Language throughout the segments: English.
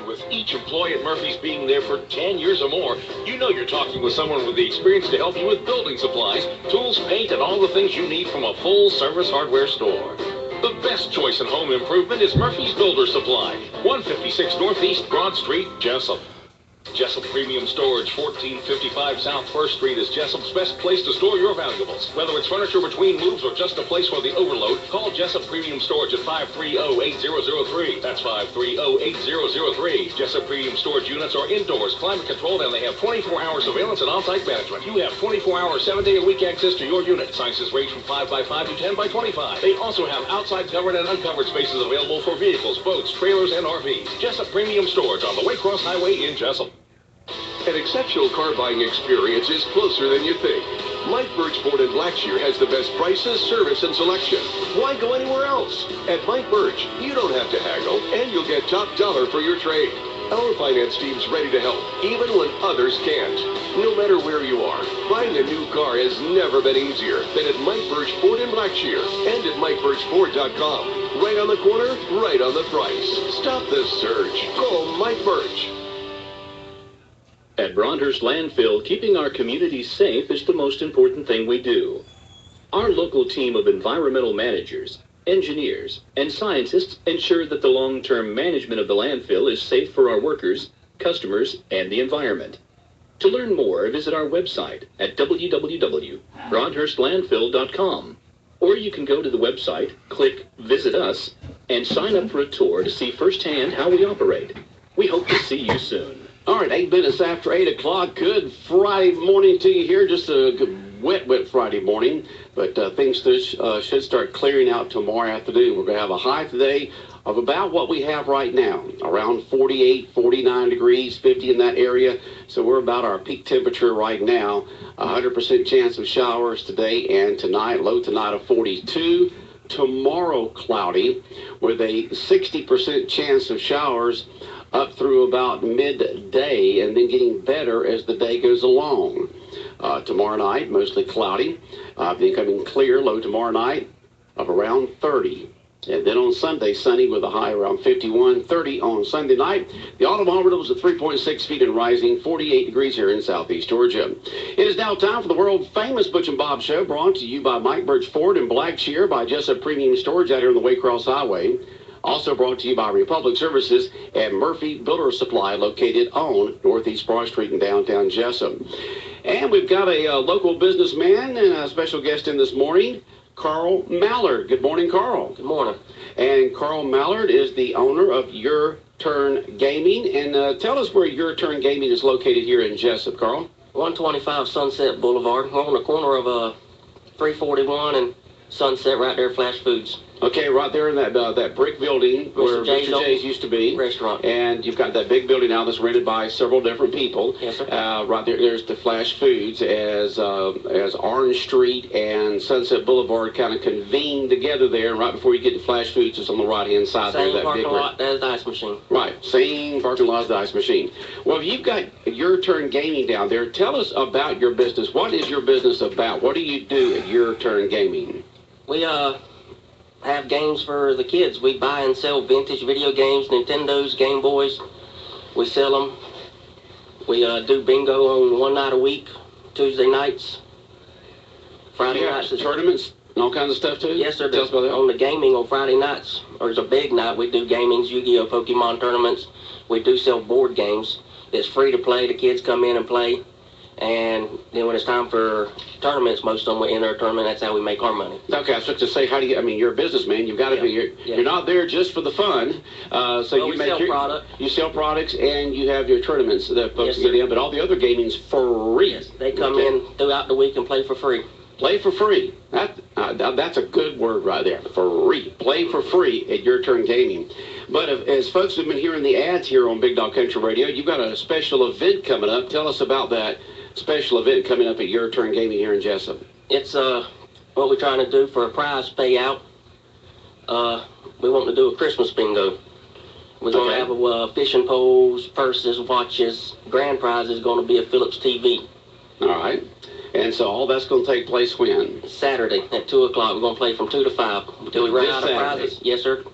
with each employee at Murphy's being there for 10 years or more, you know you're talking with someone with the experience to help you with building supplies, tools, paint, and all the things you need from a full-service hardware store. The best choice in home improvement is Murphy's Builder Supply, 156 Northeast Broad Street, Jessup. Jessup Premium Storage, 1455 South 1st Street is Jessup's best place to store your valuables. Whether it's furniture between moves or just a place for the overload, call Jessup Premium Storage at 530-8003. That's 530-8003. Jessup Premium Storage units are indoors, climate controlled, and they have 24-hour surveillance and on-site management. You have 24-hour, 7-day-a-week access to your unit. Sizes range from 5x5 to 10x25. They also have outside covered and uncovered spaces available for vehicles, boats, trailers, and RVs. Jessup Premium Storage on the Waycross Highway in Jessup. An exceptional car buying experience is closer than you think. Mike Birch Ford in Blackshear has the best prices, service, and selection. Why go anywhere else? At Mike Birch, you don't have to haggle, and you'll get top dollar for your trade. Our finance team's ready to help, even when others can't. No matter where you are, buying a new car has never been easier than at Mike Birch Ford in Blackshear and at MikeBirchFord.com. Right on the corner, right on the price. Stop the surge. Call Mike Birch. At Broadhurst Landfill, keeping our communities safe is the most important thing we do. Our local team of environmental managers, engineers, and scientists ensure that the long-term management of the landfill is safe for our workers, customers, and the environment. To learn more, visit our website at www.broadhurstlandfill.com. Or you can go to the website, click Visit Us, and sign up for a tour to see firsthand how we operate. We hope to see you soon. All right, 8 minutes after 8 o'clock. Good Friday morning to you here. Just a good, wet Friday morning. But things should start clearing out tomorrow afternoon. We're going to have a high today of about what we have right now, around 48, 49 degrees, 50 in that area. So we're about our peak temperature right now. 100% chance of showers today and tonight. Low tonight of 42. Tomorrow cloudy with a 60% chance of showers up through about midday, and then getting better as the day goes along. Tomorrow night, mostly cloudy, becoming clear, low tomorrow night of around 30. And then on Sunday, sunny with a high around 51, 30 on Sunday night. The automotive was at 3.6 feet and rising, 48 degrees here in southeast Georgia. It is now time for the world-famous Butch and Bob Show, brought to you by Mike Birch Ford in Blackshear, by Jessup Premium Storage out here on the Waycross Highway. Also brought to you by Republic Services and Murphy Builder Supply, located on Northeast Broad Street in downtown Jessup. And we've got a local businessman and a special guest in this morning, Carl Mallard. Good morning, Carl. Good morning. And Carl Mallard is the owner of Your Turn Gaming. And tell us where Your Turn Gaming is located here in Jessup, Carl. 125 Sunset Boulevard. We're on the corner of 341 and Sunset, right there, Flash Foods. Okay, right there in that brick building where Mr. J's used to be. Restaurant. And you've got that big building now that's rented by several different people. Yes, sir. Right there's the Flash Foods as Orange Street and Sunset Boulevard kind of convene together there. And right before you get to Flash Foods, it's on the right-hand side there. Same parking lot as the ice machine. Right, same parking lot as the ice machine. Well, you've got Your Turn Gaming down there. Tell us about your business. What is your business about? What do you do at Your Turn Gaming? We have games for the kids. We buy and sell vintage video games, Nintendos, Game Boys. We sell them. We do bingo on one night a week, Tuesday nights, Friday nights. Tournaments and all kinds of stuff too? Yes, sir. Tell us about that. On the gaming on Friday nights, or it's a big night, we do gamings, Yu-Gi-Oh, Pokemon tournaments. We do sell board games. It's free to play. The kids come in and play. And then when it's time for tournaments, most of them will enter a tournament. That's how we make our money. Okay, I was just to say, how do you? I mean, you're a businessman. You've got to be. You're not there just for the fun. You sell product. You sell products, and you have your tournaments that folks get in. But all the other gaming's free. Yes, they come in throughout the week and play for free. Play for free. That's a good word right there. Free. Play for free at Your Turn Gaming. But as folks have been hearing the ads here on Big Dog Country Radio, you've got a special event coming up. Tell us about that special event coming up at Your Turn Gaming here in Jessup. It's what we're trying to do for a prize payout. We want to do a Christmas bingo. We're going to have fishing poles, purses, watches. Grand prize is going to be a Philips TV. All right. And so all that's going to take place when? Saturday at 2 o'clock. We're going to play from 2 to 5 until we run out of prizes. Yes, sir.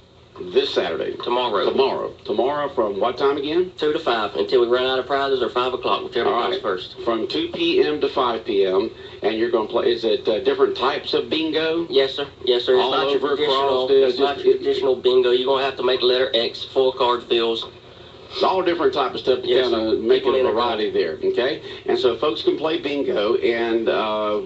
This Saturday. Tomorrow. Tomorrow from what time again? 2 to 5 until we run out of prizes, or 5 o'clock, whichever comes first. From 2 p.m. to 5 p.m. And you're going to play. Is it different types of bingo? Yes, sir. Yes, sir. It's All not your over traditional. across It's not your traditional bingo. You're going to have to make letter X, 4 card fills. It's all different type of stuff to Yes, kind of make it a variety there, okay? And so folks can play bingo, and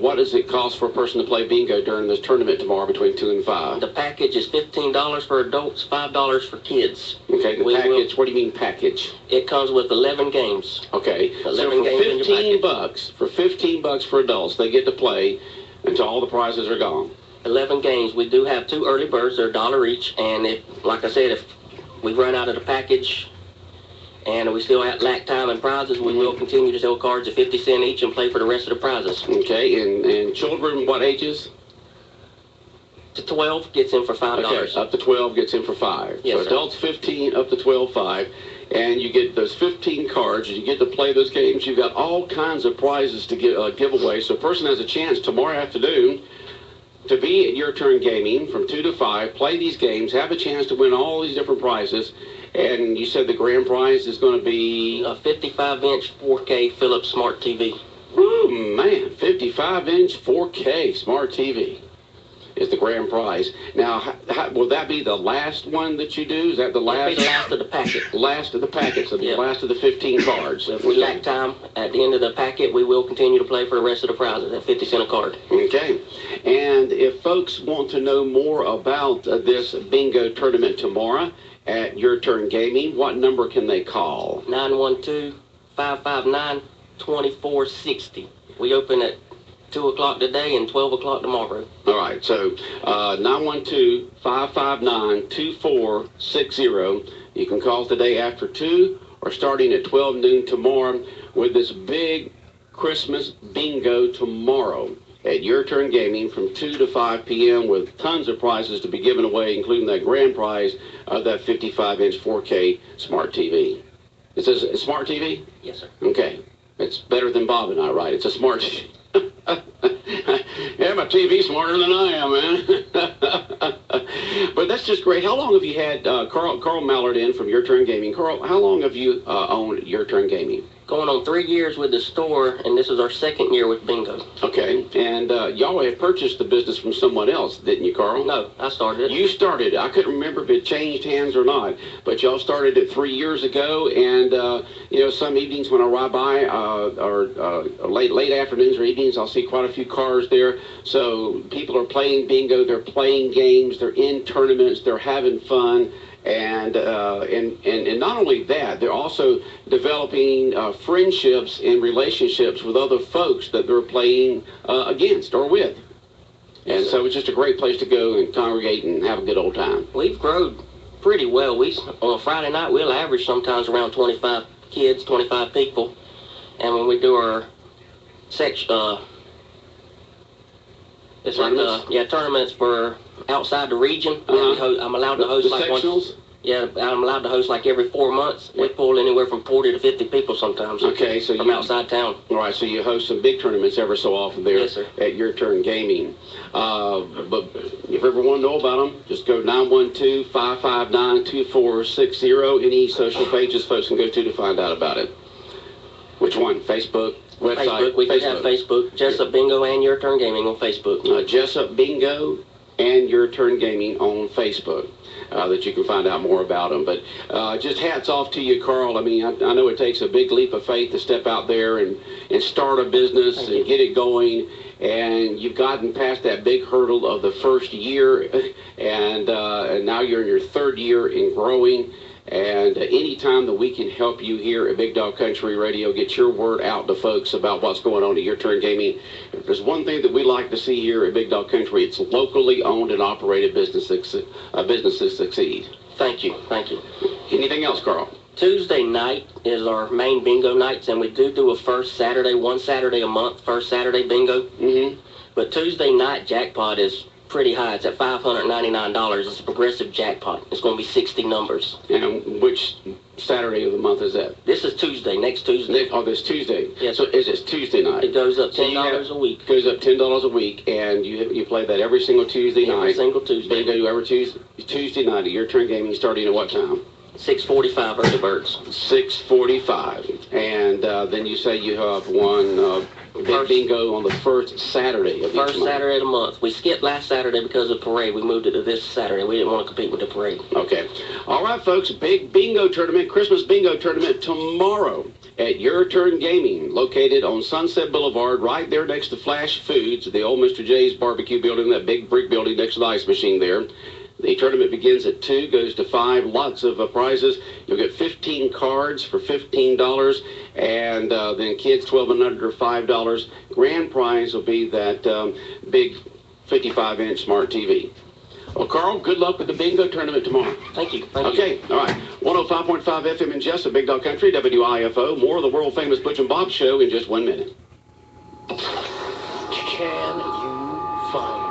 what does it cost for a person to play bingo during this tournament tomorrow between 2 and 5? The package is $15 for adults, $5 for kids. Okay, the package, what do you mean package? It comes with 11 games. Okay, 11 so for games in your package. $15 for adults, they get to play until all the prizes are gone. 11 games. We do have 2 early birds. They're $1 each, and if, like I said, if we run out of the package and we still lack time and prizes, we will continue to sell cards at 50 cents each and play for the rest of the prizes. Okay, and children, what ages? To 12 gets in for $5. Okay, up to 12 gets in for 5. Yes, so sir. adults 15, up to 12, 5. And you get those 15 cards, and you get to play those games. You've got all kinds of prizes to give away. So a person has a chance tomorrow afternoon to be at Your Turn Gaming from 2 to 5, play these games, have a chance to win all these different prizes. And you said the grand prize is going to be A 55-inch 4K Philips Smart TV. Woo, man, 55-inch 4K Smart TV is the grand prize. Now, will that be the last one that you do? Is that the last? It'll be the last of the packet. Last of the packet, so the Yeah. last of the 15 cards. If we lack time at the end of the packet, we will continue to play for the rest of the prizes at 50 cents a card. Okay. And if folks want to know more about this bingo tournament tomorrow at Your Turn Gaming, what number can they call? 912-559-2460. We open at 2 o'clock today and 12 o'clock tomorrow. All right, so 912-559-2460. You can call today after 2 or starting at 12 noon tomorrow with this big Christmas bingo tomorrow at Your Turn Gaming from 2 to 5 p.m. with tons of prizes to be given away, including that grand prize of that 55-inch 4K Smart TV. It says a Smart TV? Yes, sir. Okay. It's better than Bob and I, right? It's a Smart TV. Yeah, my TV's smarter than I am, man. But that's just great. How long have you had Carl Mallard in from Your Turn Gaming? Carl, how long have you owned Your Turn Gaming? Going on 3 years with the store, and this is our 2nd year with bingo. Okay, and y'all had purchased the business from someone else, didn't you, Carl? No, I started it. You started it. I couldn't remember if it changed hands or not, but y'all started it 3 years ago, and you know, some evenings when I ride by, or late afternoons or evenings, I'll see quite a few cars there. So people are playing bingo, they're playing games, they're in tournaments, they're having fun. And not only that, they're also developing friendships and relationships with other folks that they're playing against or with. And so it's just a great place to go and congregate and have a good old time. We've grown pretty well. On a Friday night, we'll average sometimes around 25 kids, 25 people. And when we do our tournaments for outside the region. I'm allowed to host like sectionals? I'm allowed to host like every 4 months. We pull anywhere from 40 to 50 people sometimes. Okay, so from outside town. All right, so you host some big tournaments ever so often there. Yes, sir. At Your Turn Gaming. But if you ever want to know about them, just go 912-559-2460. Any social pages folks can go to find out about it. Which one? Facebook? Website? Facebook. We can have Facebook. Jessup Bingo and Your Turn Gaming on Facebook. Jessup Bingo and Your Turn Gaming on Facebook. That you can find out more about them. But just hats off to you, Carl. I mean, I know it takes a big leap of faith to step out there and start a business and get it going. And you've gotten past that big hurdle of the first year, and now you're in your 3rd year in growing. And anytime that we can help you here at Big Dog Country Radio, get your word out to folks about what's going on at Your Turn Gaming. If there's one thing that we like to see here at Big Dog Country, it's locally owned and operated businesses succeed. Thank you. Thank you. Anything else, Carl? Tuesday night is our main bingo nights, and we do a first Saturday, one Saturday a month, first Saturday bingo. Mm-hmm. But Tuesday night jackpot is pretty high. It's at $599. It's a progressive jackpot. It's going to be 60 numbers. And which Saturday of the month is that? This is Tuesday, next Tuesday. This Tuesday. Yes. So is it Tuesday night? It goes up $10 a week. Goes up $10 a week, and you play that every single Tuesday night. Every single Tuesday. Bingo every Tuesday night at Your Turn Gaming, starting at what time? 6:45 early birds. 6:45. And then you say you have one big bingo on the first Saturday of each month. First Saturday of the month. We skipped last Saturday because of parade. We moved it to this Saturday. We didn't want to compete with the parade. Okay. All right, folks. Big bingo tournament, Christmas bingo tournament tomorrow at Your Turn Gaming, located on Sunset Boulevard, right there next to Flash Foods, the old Mr. J's barbecue building, that big brick building next to the ice machine there. The tournament begins at 2, goes to 5, lots of prizes. You'll get 15 cards for $15, and then kids 12 and under $5. Grand prize will be that big 55-inch smart TV. Well, Carl, good luck with the bingo tournament tomorrow. Thank you. Okay, all right. 105.5 FM in Jessup, Big Dog Country, WIFO. More of the world-famous Butch and Bob show in just 1 minute. Can you find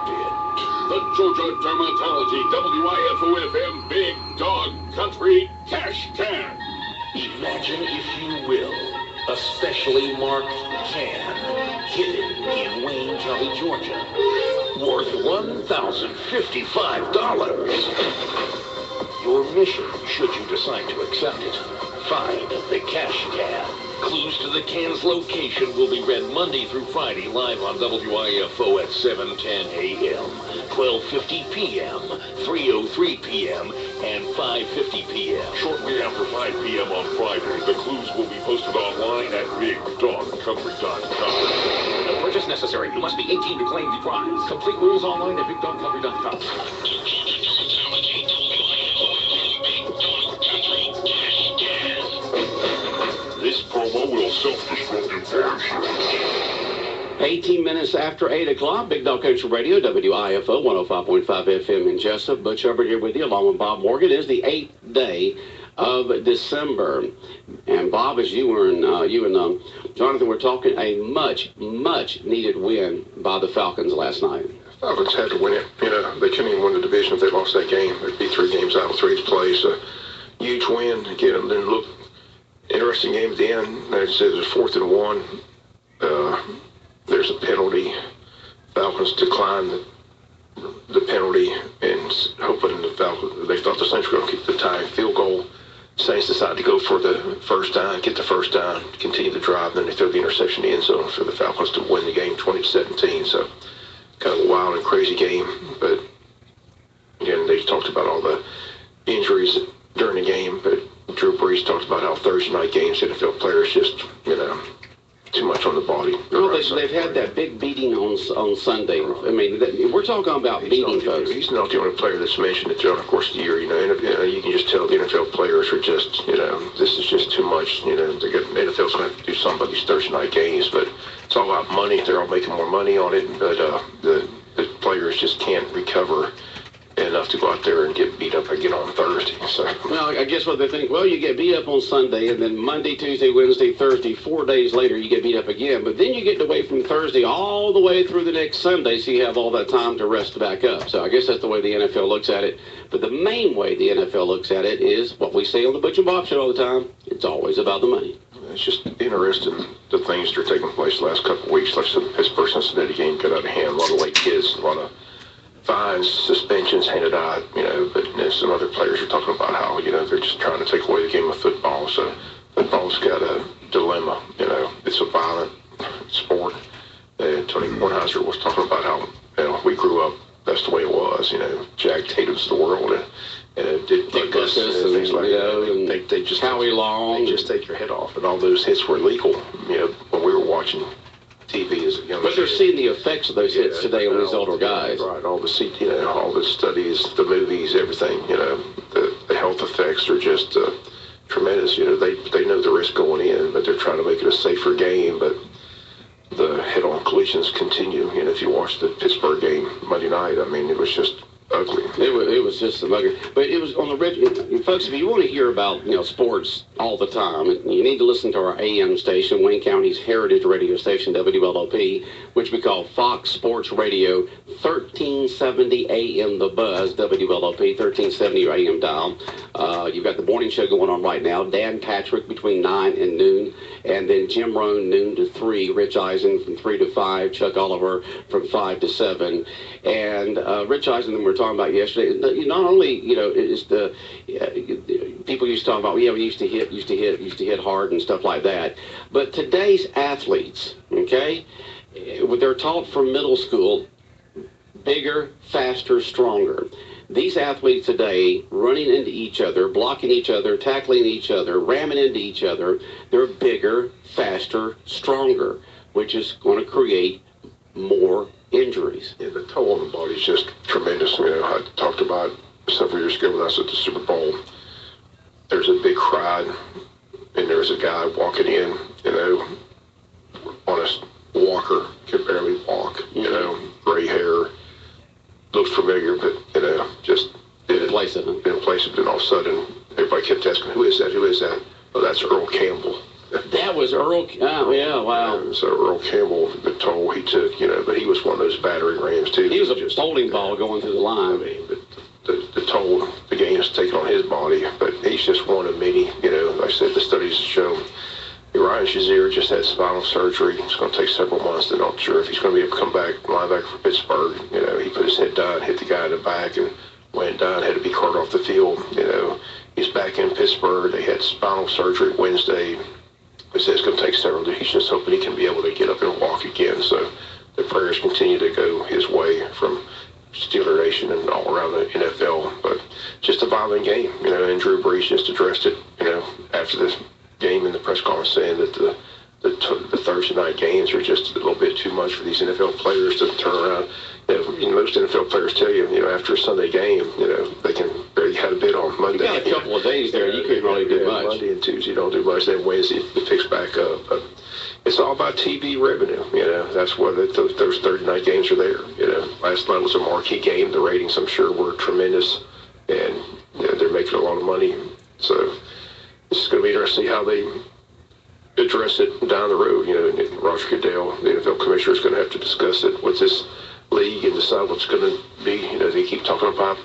the Georgia Dermatology WIFO-FM Big Dog Country Cash Can? Imagine, if you will, a specially marked can hidden in Wayne County, Georgia, worth $1,055. Your mission, should you decide to accept it, find the cash can. Clues to the can's location will be read Monday through Friday live on WIFO at 7:10 a.m., 12:50 p.m., 3:03 p.m., and 5:50 p.m. Shortly after 5 p.m. on Friday, the clues will be posted online at BigDogCountry.com. No purchase necessary. You must be 18 to claim the prize. Complete rules online at BigDogCountry.com. This promo will self-destruct in 18 minutes after 8 o'clock, Big Dog Country Radio, WIFO, 105.5 FM in Jessup. Butch Hubbard here with you, along with Bob Morgan. It is the 8th day of December. And Bob, as you and Jonathan were talking, a much needed win by the Falcons last night. Falcons had to win it. You know, they couldn't even win the division if they lost that game. They'd be 3 games out with 3 to play. So, huge win. Again, it didn't look interesting game at the end. Like I said, it was 4th and 1. There's a penalty. Falcons declined the penalty and hoping they thought the Saints were going to kick the tying field goal. Saints decided to go for the first down, get the first down, continue the drive, then they throw the interception in the end zone for the Falcons to win the game 20-17. So kind of a wild and crazy game. But again, they talked about all the injuries during the game, but Drew Brees talked about how Thursday night games, NFL players just, too much on the body. Well, they've had that big beating on Sunday. I mean, we're talking about beating folks. He's not the only player that's mentioned it throughout the course of the year. You can just tell the NFL players are just, this is just too much. The NFL's going to have to do something about these Thursday night games, but it's all about money. They're all making more money on it, but the players just can't recover enough to go out there and get beat up again on Thursday. So, well, I guess what they think, well, you get beat up on Sunday, and then Monday, Tuesday, Wednesday, Thursday, 4 days later, you get beat up again. But then you get away from Thursday all the way through the next Sunday, so you have all that time to rest back up. So I guess that's the way the NFL looks at it. But the main way the NFL looks at it is what we say on the Butch and Bob show all the time. It's always about the money. It's just interesting, the things that are taking place the last couple of weeks. Like I said, the Pittsburgh-Cincinnati game got out of hand. A lot of late kids, a lot of fines, suspensions handed out, but some other players are talking about how, they're just trying to take away the game of football. So football's got a dilemma, it's a violent sport. And Tony Kornheiser was talking about how, we grew up, that's the way it was, Jack Tatum's the world, and did like this and things like that. They just Howie Long. They just take your head off, and all those hits were legal, when we were watching TV as a young But they're seeing the effects of those hits today on these older guys. Right, all the all the studies, the movies, everything, the health effects are just tremendous. They know the risk going in, but they're trying to make it a safer game. But the head-on collisions continue. If you watch the Pittsburgh game Monday night, I mean, it was just ugly. It was just a bugger. But it was on the original. Folks, if you want to hear about sports all the time, you need to listen to our AM station, Wayne County's heritage radio station, WLOP, which we call Fox Sports Radio, 1370 AM The Buzz, WLOP, 1370 AM dial. You've got the morning show going on right now. Dan Patrick between 9 and noon, and then Jim Rohn noon to 3, Rich Eisen from 3 to 5, Chuck Oliver from 5 to 7, and Rich Eisen that we were talking about yesterday. Not only is the people used to talk about, we used to hit hard and stuff like that, but today's athletes, okay, they're taught from middle school, bigger, faster, stronger. These athletes today, running into each other, blocking each other, tackling each other, ramming into each other, they're bigger, faster, stronger, which is going to create more injuries. Yeah, the toll on the body is just tremendous. I talked about several years ago when I was at the Super Bowl. There's a big crowd, and there's a guy walking in, on a walker, could barely walk, gray hair, looked familiar, but, just didn't place it. Didn't place it, and all of a sudden, everybody kept asking, who is that? Who is that? Oh, that's Earl Campbell. That was Earl. Oh, yeah, wow. So Earl Campbell, the toll he took, but he was one of those battering rams too. He was a bowling ball going through the line. I mean, but the toll the game has taken on his body, but he's just one of many. Like I said, the studies show Ryan Shazier just had spinal surgery. It's going to take several months. They're not sure if he's going to be able to come back linebacker for Pittsburgh. He put his head down, hit the guy in the back, and went down, had to be carted off the field. He's back in Pittsburgh. They had spinal surgery Wednesday. They said it's going to take several days. He's just hoping he can be able to get up and walk again. So the prayers continue to go his way from Steeler Nation and all around the NFL. But just a violent game, and Drew Brees just addressed it, after this game in the press conference, saying that the Thursday night games are just a little bit too much for these NFL players to turn around. Most NFL players tell you, after a Sunday game, they can barely have a bit on Monday. You got a couple of days there, you couldn't really do much. Monday and Tuesday you don't do much. Then Wednesday it picks back up. But it's all about TV revenue. That's why those Thursday night games are there. Last night was a marquee game. The ratings, I'm sure, were tremendous, and they're making a lot of money. So it's going to be interesting to see how they address it down the road. Roger Goodell, the NFL commissioner, is going to have to discuss it with this league and decide what's going to be. They keep talking about,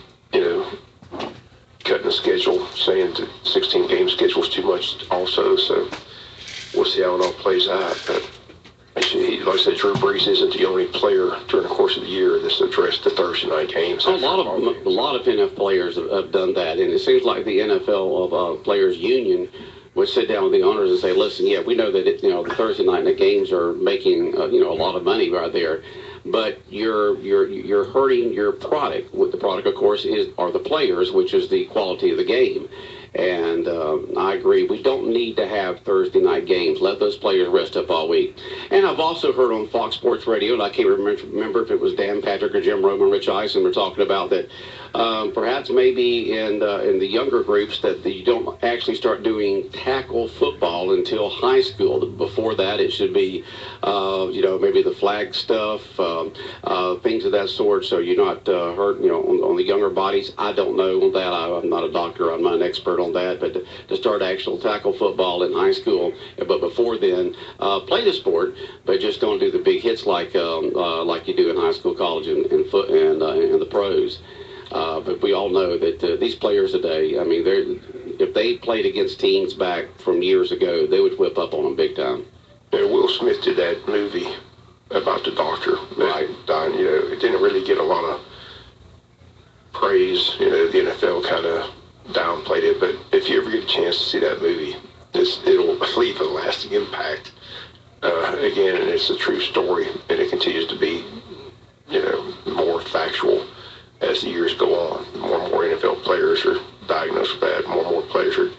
cutting the schedule, saying the 16-game schedule is too much also. So we'll see how it all plays out. But like I said, Drew Brees isn't the only player during the course of the year that's addressed the Thursday night games. A lot of NFL players have done that, and it seems like the NFL Players Union would sit down with the owners and say, "Listen, yeah, we know that the Thursday night games are making a lot of money right there, but you're hurting your product. What the product, of course, are the players, which is the quality of the game." And I agree. We don't need to have Thursday night games. Let those players rest up all week. And I've also heard on Fox Sports Radio, and I can't remember if it was Dan Patrick or Jim Rome and Rich Eisen were talking about that. Perhaps maybe in the younger groups that you don't actually start doing tackle football until high school. Before that, it should be, maybe the flag stuff, things of that sort. So you're not hurt, on the younger bodies. I don't know that. I'm not a doctor. I'm not an expert on that. But to start actual tackle football in high school, but before then, play the sport, but just don't do the big hits like you do in high school, college, and the pros. But we all know that these players today, I mean, if they played against teams back from years ago, they would whip up on them big time. Will Smith did that movie about the doctor that died. It didn't really get a lot of praise. The NFL kind of downplayed it. But if you ever get a chance to see that movie, it'll leave a lasting impact. Again, and it's a true story, and it continues to be, more factual as the years go on. More and more NFL players are diagnosed with that. More and more players are,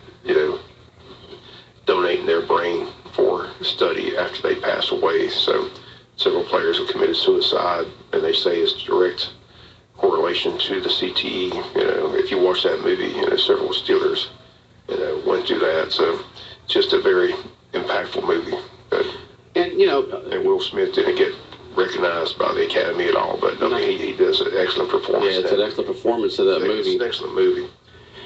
donating their brain for study after they pass away. So several players have committed suicide, and they say it's direct correlation to the CTE. If you watch that movie, several Steelers, went through that. So just a very impactful movie. And Will Smith didn't get recognized by the Academy at all, but I mean, he does an excellent performance. Yeah, it's an excellent performance of that movie. It's an excellent movie.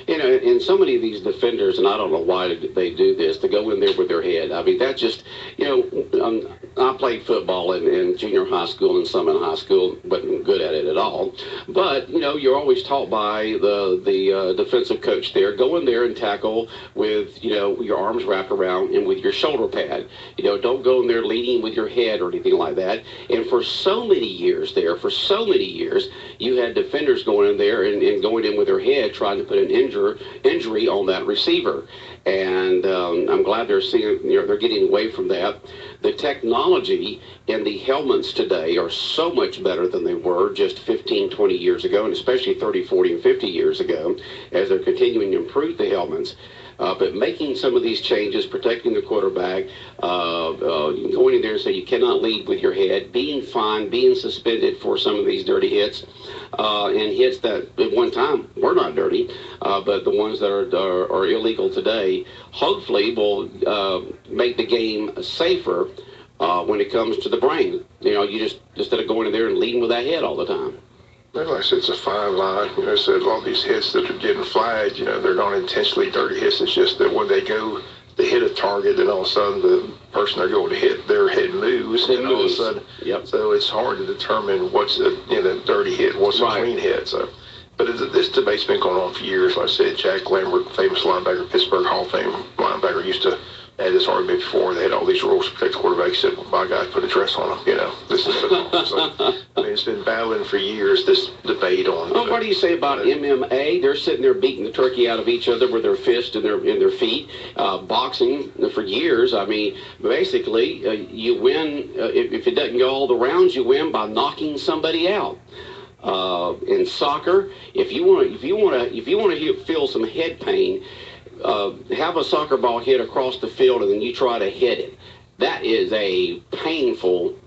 You know, and so many of these defenders, and I don't know why they do this, to go in there with their head. I mean, that's just, you know, I played football in junior high school and some in high school, wasn't good at it at all. But, you know, you're always taught by the defensive coach there, go in there and tackle with, you know, your arms wrapped around and with your shoulder pad. You know, don't go in there leading with your head or anything like that. And for so many years, you had defenders going in there and going in with their head trying to put an injury on that receiver. And I'm glad they're seeing, you know, they're getting away from that. The technology in the helmets today are so much better than they were just 15, 20 years ago, and especially 30, 40, and 50 years ago, as they're continuing to improve the helmets. But making some of these changes, protecting the quarterback, going in there and say you cannot lead with your head, being fined, being suspended for some of these dirty hits, and hits that at one time were not dirty, but the ones that are illegal today, hopefully will make the game safer when it comes to the brain. You know, you just, instead of going in there and leading with that head all the time. Like I said, it's a fine line. You know, so a lot of these hits that are getting flagged, you know, they're not intentionally dirty hits. It's just that when they go to hit a target, and all of a sudden the person they're going to hit, their head moves, and all of a sudden, so it's hard to determine what's a dirty hit, what's a clean hit. So, but this debate's been going on for years. Like I said, Jack Lambert, famous linebacker, Pittsburgh Hall of Fame linebacker, used to had this argument before. They had all these rules to protect the quarterback. He said, well, my guy put a dress on him. You know, this is football. So, I mean, it's been battling for years, this debate on. Well, what do you say about MMA? They're sitting there beating the turkey out of each other with their fists and their feet. Boxing for years. I mean, basically, you win if it doesn't go all the rounds. You win by knocking somebody out. In soccer, if you want to feel some head pain, have a soccer ball hit across the field and then you try to hit it. That is a painful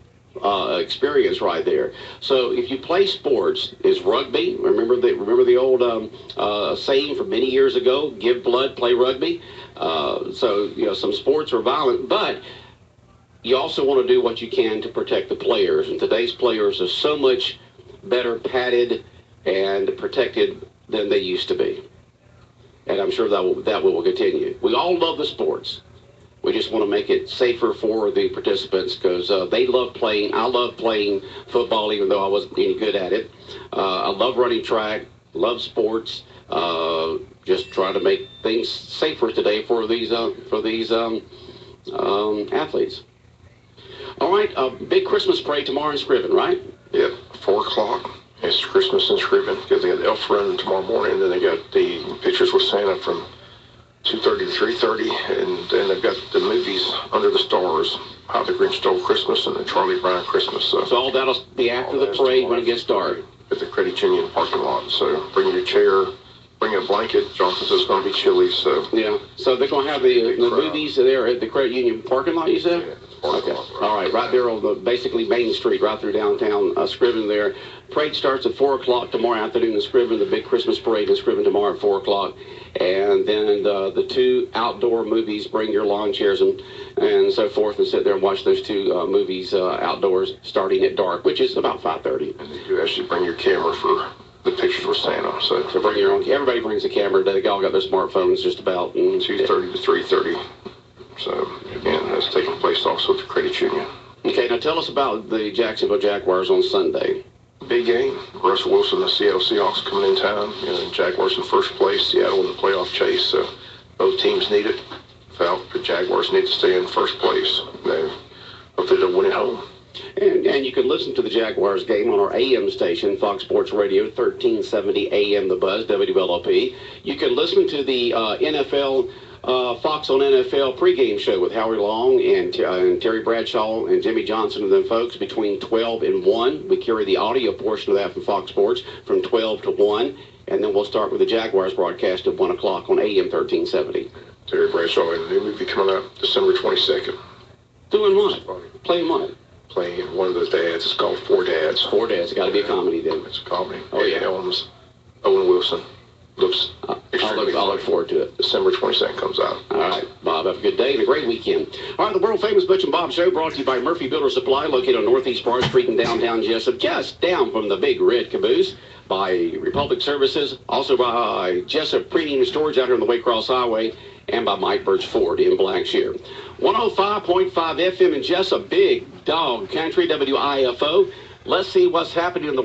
experience right there. So if you play sports, is rugby, remember the old saying from many years ago, give blood, play rugby. So, you know, some sports are violent, but you also want to do what you can to protect the players. And today's players are so much better padded and protected than they used to be. And I'm sure that will continue. We all love the sports. We just want to make it safer for the participants because they love playing. I love playing football, even though I wasn't any good at it. I love running track, love sports. Just trying to make things safer today for these athletes. All right, big Christmas parade tomorrow in Scriven, right? Yep, 4 o'clock. It's Christmas in Scriven because they got the elf run tomorrow morning. And then they got the pictures with Santa from 2:30 to 3:30, and then they've got the movies Under the Stars, How the Grinch Stole Christmas, and the Charlie Brown Christmas. So all that'll be after the parade when it gets dark at the Credit Union parking lot. So bring your chair, bring a blanket. Jonathan says it's going to be chilly, so yeah. So they're going to have the movies there at the Credit Union parking lot. You said? Yeah. Okay. All right. Right there on the basically Main Street, right through downtown Scriven there. Parade starts at 4 o'clock tomorrow afternoon in Scriven. The big Christmas parade in Scriven tomorrow at 4 o'clock. And then the 2 outdoor movies, bring your lawn chairs and so forth, and sit there and watch those 2 movies outdoors starting at dark, which is about 5:30. And you actually bring your camera for the pictures with Santa. So bring your own. Everybody brings a camera. They all got their smartphones just about. 2:30 to 3:30. So, again, that's taking place also at the Credit Union. Okay, now tell us about the Jacksonville Jaguars on Sunday. Big game. Russell Wilson, the Seattle Seahawks coming in town. You know, Jaguars in first place, Seattle in the playoff chase. So both teams need it. Felt the Jaguars need to stay in first place. Hopefully they'll win at home. And you can listen to the Jaguars game on our AM station, Fox Sports Radio, 1370 AM The Buzz, WLOP. You can listen to the NFL Fox on NFL pregame show with Howie Long and Terry Bradshaw and Jimmy Johnson and them folks between 12 and 1. We carry the audio portion of that from Fox Sports from 12 to 1. And then we'll start with the Jaguars broadcast at 1 o'clock on AM 1370. Terry Bradshaw in a new movie coming out December 22nd. Doing what? Playing what? Playing one of the dads. It's called Four Dads. Four Dads. It's got to be a comedy then. It's a comedy. Oh, yeah. Helms, Owen Wilson. Looks extremely I'll look forward to it. December 22nd comes out. All right, Bob, have a good day and a great weekend. All right, the world-famous Butch and Bob Show brought to you by Murphy Builder Supply, located on Northeast Broad Street in downtown Jessup, just down from the big red caboose, by Republic Services, also by Jessup Premium Storage out here on the Waycross Highway, and by Mike Birch Ford in Blackshear. 105.5 FM in Jessup, Big Dog Country, WIFO. Let's see what's happening in the